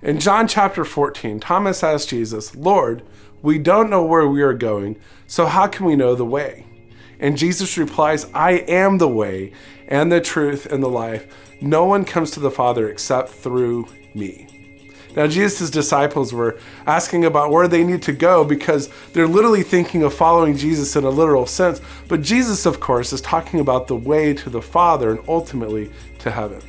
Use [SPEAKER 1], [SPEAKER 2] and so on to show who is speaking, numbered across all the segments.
[SPEAKER 1] In John chapter 14, Thomas asked Jesus, "Lord, we don't know where we are going, so how can we know the way?" And Jesus replies, "I am the way and the truth and the life. No one comes to the Father except through me." Now, Jesus' disciples were asking about where they need to go because they're literally thinking of following Jesus in a literal sense. But Jesus, of course, is talking about the way to the Father and ultimately to heaven.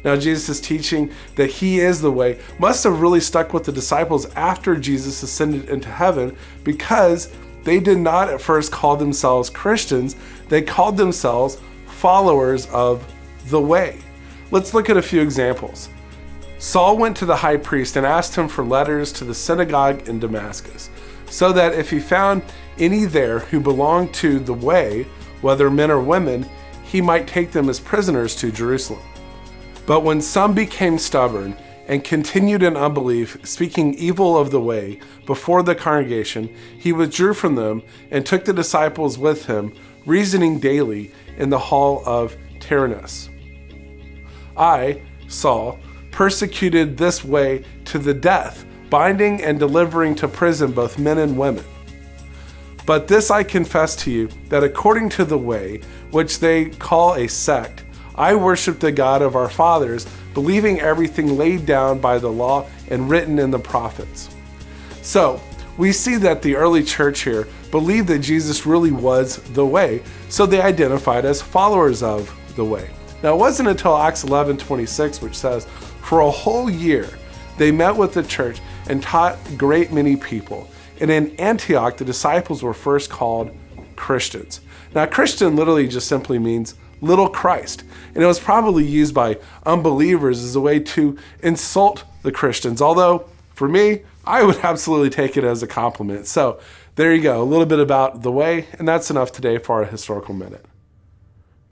[SPEAKER 1] Now, Jesus' teaching that he is the way must have really stuck with the disciples after Jesus ascended into heaven, because they did not at first call themselves Christians. They called themselves followers of the way. Let's look at a few examples. Saul went to the high priest and asked him for letters to the synagogue in Damascus, so that if he found any there who belonged to the way, whether men or women, he might take them as prisoners to Jerusalem. But when some became stubborn and continued in unbelief, speaking evil of the way before the congregation, he withdrew from them and took the disciples with him, reasoning daily in the hall of Tyrannus. I, Saul, persecuted this way to the death, binding and delivering to prison both men and women. But this I confess to you, that according to the way, which they call a sect, I worship the God of our fathers, believing everything laid down by the law and written in the prophets. So, we see that the early church here believed that Jesus really was the way, so they identified as followers of the way. Now, it wasn't until Acts 11:26, which says, "For a whole year they met with the church and taught a great many people. And in Antioch, the disciples were first called Christians." Now, Christian literally just simply means little Christ. And it was probably used by unbelievers as a way to insult the Christians. Although, for me, I would absolutely take it as a compliment. So there you go, a little bit about the way, and that's enough today for our historical minute.